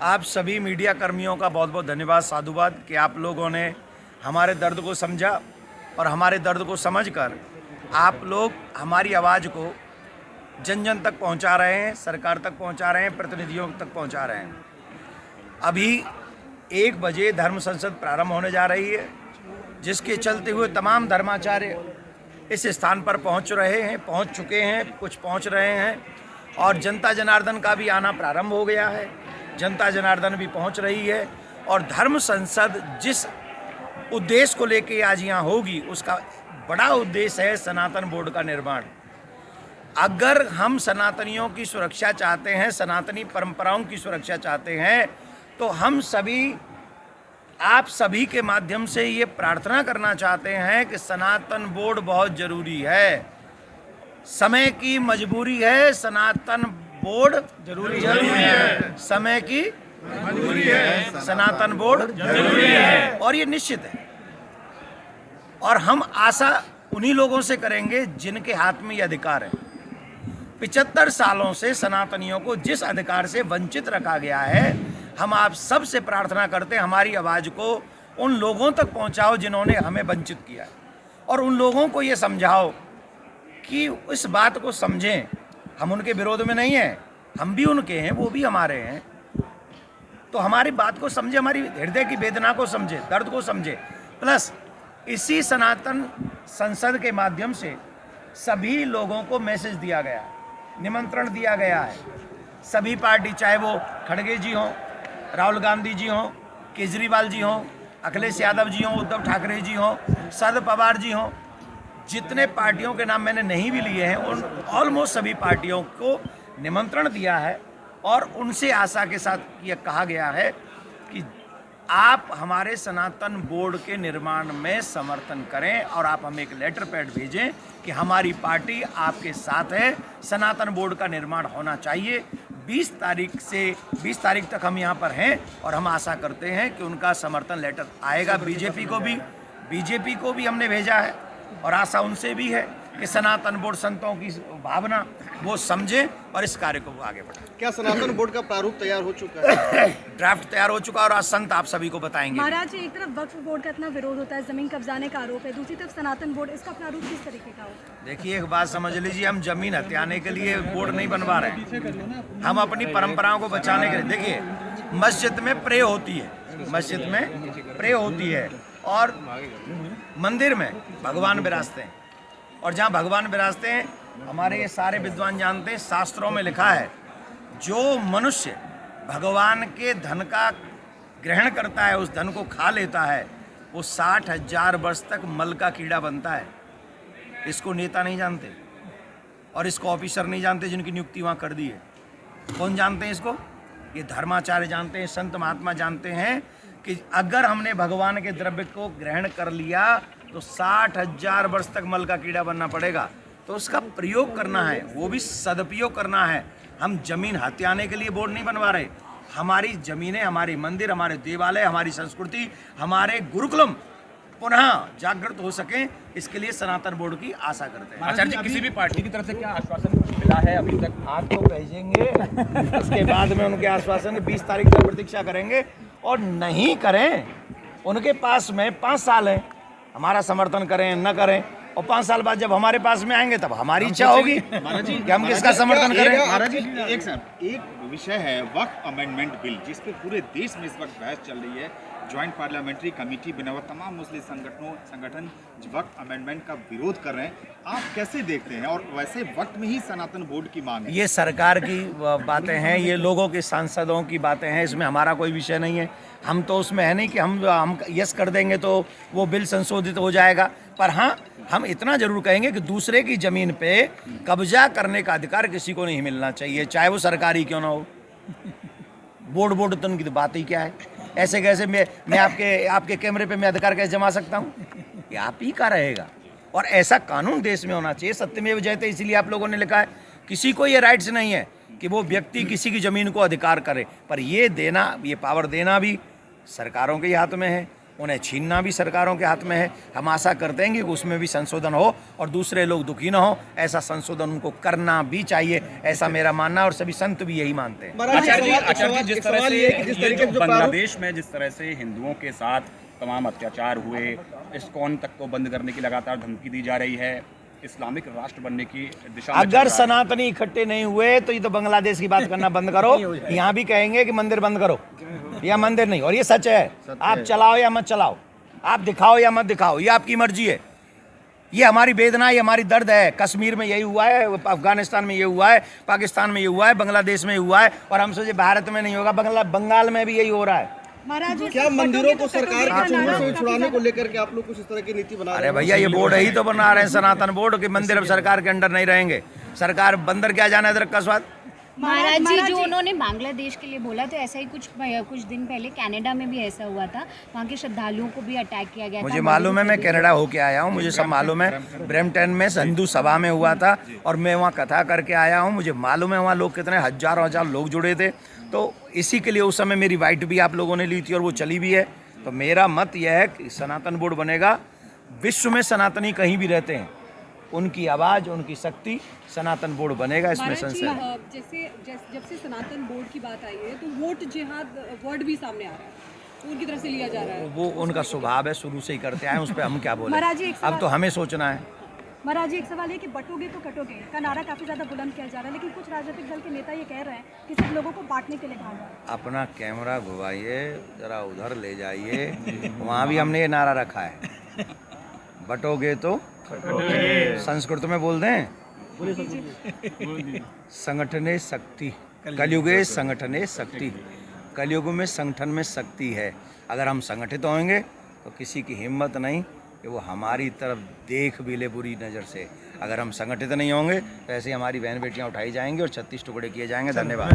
आप सभी मीडिया कर्मियों का बहुत बहुत धन्यवाद, साधुवाद कि आप लोगों ने हमारे दर्द को समझा और हमारे दर्द को समझकर आप लोग हमारी आवाज़ को जन जन तक पहुंचा रहे हैं, सरकार तक पहुंचा रहे हैं, प्रतिनिधियों तक पहुंचा रहे हैं। अभी 1 बजे धर्म संसद प्रारंभ होने जा रही है, जिसके चलते हुए तमाम धर्माचार्य इस स्थान पर पहुंच चुके हैं, कुछ पहुंच रहे हैं और जनता जनार्दन का भी आना प्रारंभ हो गया है। जनता जनार्दन भी पहुंच रही है और धर्म संसद जिस उद्देश्य को लेके आज यहाँ होगी, उसका बड़ा उद्देश्य है सनातन बोर्ड का निर्माण। अगर हम सनातनियों की सुरक्षा चाहते हैं, सनातनी परंपराओं की सुरक्षा चाहते हैं, तो हम सभी, आप सभी के माध्यम से ये प्रार्थना करना चाहते हैं कि सनातन बोर्ड बहुत जरूरी है, समय की मजबूरी है। सनातन बोर्ड जरूरी है, समय की मजबूरी है, सनातन बोर्ड जरूरी है और ये निश्चित है। और हम आशा उन्हीं लोगों से करेंगे जिनके हाथ में ये अधिकार है। 75 सालों से सनातनियों को जिस अधिकार से वंचित रखा गया है, हम आप सब से प्रार्थना करते हैं हमारी आवाज़ को उन लोगों तक पहुंचाओ जिन्होंने हमें वंचित किया है, और उन लोगों को ये समझाओ कि इस बात को समझें। हम उनके विरोध में नहीं हैं, हम भी उनके हैं, वो भी हमारे हैं। तो हमारी बात को समझे, हमारी हृदय की वेदना को समझे, दर्द को समझे। प्लस इसी सनातन संसद के माध्यम से सभी लोगों को मैसेज दिया गया, निमंत्रण दिया गया है। सभी पार्टी, चाहे वो खड़गे जी हों, राहुल गांधी जी हों, केजरीवाल जी हों, अखिलेश यादव जी हों, उद्धव ठाकरे जी हों, शरद पवार जी हों, जितने पार्टियों के नाम मैंने नहीं भी लिए हैं, उन ऑलमोस्ट सभी पार्टियों को निमंत्रण दिया है और उनसे आशा के साथ ये कहा गया है कि आप हमारे सनातन बोर्ड के निर्माण में समर्थन करें और आप हमें एक लेटर पैड भेजें कि हमारी पार्टी आपके साथ है, सनातन बोर्ड का निर्माण होना चाहिए। 20 तारीख तक हम यहाँ पर हैं और हम आशा करते हैं कि उनका समर्थन लेटर आएगा। बीजेपी को भी हमने भेजा है और आशा उनसे भी है कि सनातन बोर्ड संतों की भावना वो समझे और इस कार्य को वो आगे बढ़ाए। क्या सनातन बोर्ड का प्रारूप तैयार हो चुका है? ड्राफ्ट तैयार हो चुका और आज संत आप सभी को बताएंगे। महाराज, एक तरफ वक्फ बोर्ड का इतना विरोध होता है, जमीन कब्जाने का आरोप है, दूसरी तरफ सनातन बोर्ड, इसका प्रारूप किस तरीके का हो? देखिए, एक बात समझ लीजिए, हम जमीन हथियाने के लिए बोर्ड नहीं बनवा रहे हैं, हम अपनी परंपराओं को बचाने के लिए। देखिए, मस्जिद में प्रे होती है, मस्जिद में प्रे होती है और मंदिर में भगवान विराजते हैं, और जहाँ भगवान विराजते हैं, हमारे ये सारे विद्वान जानते हैं, शास्त्रों में लिखा है, जो मनुष्य भगवान के धन का ग्रहण करता है, उस धन को खा लेता है, वो 60,000 वर्ष तक मल का कीड़ा बनता है। इसको नेता नहीं जानते और इसको ऑफिसर नहीं जानते जिनकी नियुक्ति वहाँ कर दी है। कौन जानते हैं इसको? ये धर्माचार्य जानते हैं, संत महात्मा जानते हैं कि अगर हमने भगवान के द्रव्य को ग्रहण कर लिया तो 60,000 वर्ष तक मल का कीड़ा बनना पड़ेगा। तो उसका प्रयोग करना है, वो भी सदुपयोग करना है। हम जमीन हथियाने के लिए बोर्ड नहीं बनवा रहे। हमारी जमीनें, हमारी मंदिर, हमारे देवालय, हमारी संस्कृति, हमारे गुरुकुलम पुनः जागृत हो सकें, इसके लिए सनातन बोर्ड की आशा करते हैं। आचार्य जी, किसी भी पार्टी की तरफ से क्या आश्वासन मिला है अभी तक? आज तो भेजेंगे, उसके बाद में उनके आश्वासन 20 तारीख तक प्रतीक्षा करेंगे, और नहीं करें, उनके पास में 5 साल है, हमारा समर्थन करें न करें, और 5 साल बाद जब हमारे पास में आएंगे तब हमारी इच्छा होगी कि हम किसका समर्थन करें। महाराज जी, एक विषय है वक्फ अमेंडमेंट बिल, जिस पे पूरे देश में इस वक्त बहस चल रही है। ज्वाइंट पार्लियामेंट्री कमेटी बना हुआ, तमाम मुस्लिम संगठन वक्फ अमेंडमेंट का विरोध कर रहे हैं। आप कैसे देखते हैं? और वैसे वक्त में ही सनातन बोर्ड की मांग है। ये सरकार की बातें हैं, ये लोगों के सांसदों की बातें हैं, इसमें हमारा कोई विषय नहीं है। हम तो उसमें है नहीं कि हम यस कर देंगे तो वो बिल संशोधित हो जाएगा। पर हाँ, हम इतना जरूर कहेंगे कि दूसरे की ज़मीन पे कब्जा करने का अधिकार किसी को नहीं मिलना चाहिए, चाहे वो सरकारी क्यों ना हो। बोर्ड तो उनकी तो बात ही क्या है। ऐसे कैसे मैं आपके कैमरे पे मैं अधिकार कैसे जमा सकता हूँ? ये आप ही का रहेगा। और ऐसा कानून देश में होना चाहिए, सत्यमेव जयते, इसीलिए आप लोगों ने लिखा है। किसी को ये राइट्स नहीं है कि वो व्यक्ति किसी की ज़मीन को अधिकार करे, पर ये पावर देना भी सरकारों के हाथ में है। उन्हें छीनना भी सरकारों के हाथ में है। हम आशा करते हैं कि उसमें भी संशोधन हो और दूसरे लोग दुखी न हो, ऐसा संशोधन उनको करना भी चाहिए, ऐसा मेरा मानना है और सभी संत भी यही मानते हैं। आचार्य जी, जिस तरह से ये जो बांग्लादेश में जिस तरह से हिंदुओं के साथ तमाम अत्याचार हुए, इस्कॉन तक को बंद करने की लगातार धमकी दी जा रही है, इस्लामिक राष्ट्र बनने की दिशा में चल अगर रहा है। सनातनी इकट्ठे नहीं हुए तो ये तो बांग्लादेश की बात करना बंद करो। यहाँ भी कहेंगे कि मंदिर बंद करो, या मंदिर नहीं, और ये सच है। आप चलाओ या मत चलाओ, आप दिखाओ या मत दिखाओ, ये आपकी मर्जी है। ये हमारी वेदना, ये हमारी दर्द है। कश्मीर में यही हुआ है, अफगानिस्तान में ये हुआ है, पाकिस्तान में ये हुआ है, बांग्लादेश में ये हुआ है, और हम सोचे भारत में नहीं होगा, बंगाल में भी यही हो रहा है। महाराज क्या मंदिरों को सरकार के चंगुल से छुड़ाने को लेकर के आप लोग कुछ इस तरह की नीति बना रहे अरे हैं? भैया, ये बोर्ड ही तो बना रहे हैं सनातन बोर्ड के मंदिर अब सरकार के अंडर नहीं रहेंगे। सरकार बंदर क्या जाना अदरक का स्वाद। महाराज जी, जो उन्होंने बांग्लादेश के लिए बोला, तो ऐसा ही कुछ दिन पहले कनाडा में भी ऐसा हुआ था, वहाँ के श्रद्धालुओं को भी अटैक किया गया था। मुझे मालूम है, मैं कनाडा होके आया हूँ, मुझे सब मालूम है। ब्रैम्पटन में हिंदू सभा में हुआ था और मैं वहाँ कथा करके आया हूँ, मुझे मालूम है वहाँ लोग कितने हजारों हजार लोग जुड़े थे। तो इसी के लिए उस समय मेरी वाइट भी आप लोगों ने ली थी और वो चली भी है। तो मेरा मत यह है कि सनातन बोर्ड बनेगा। विश्व में सनातनी कहीं भी रहते हैं, उनकी आवाज़, उनकी शक्ति, सनातन बोर्ड बनेगा, इसमें संशय है। जब से सनातन बोर्ड की बात आई है तो वोट जिहाद वर्ड भी सामने आ रहा है, उनकी तरफ से लिया जा रहा है। वो उनका स्वभाव है, शुरू से ही करते आए, उस पर हम क्या बोले। महाराज जी, एक अब तो हमें सोचना है। महाराज जी, एक सवाल है कि बटोगे तो कटोगे का नारा काफी ज्यादा बुलंद किया जा रहा है, लेकिन कुछ राजनीतिक दल के नेता ये कह रहे हैं कि सिर्फ लोगों को बांटने के लिए कहा जा रहा है। अपना कैमरा घुमाइए, जरा उधर ले जाइए, वहाँ भी हमने ये नारा रखा है, बटोगे तो संस्कृत में बोल दें, संगठने शक्ति, कलयुगे संगठने शक्ति। कलयुग में संगठन में शक्ति है। अगर हम संगठित होंगे तो किसी की हिम्मत नहीं कि वो हमारी तरफ देख भी ले बुरी नज़र से। अगर हम संगठित नहीं होंगे तो ऐसे ही हमारी बहन बेटियां उठाई जाएंगी और 36 टुकड़े किए जाएंगे। धन्यवाद।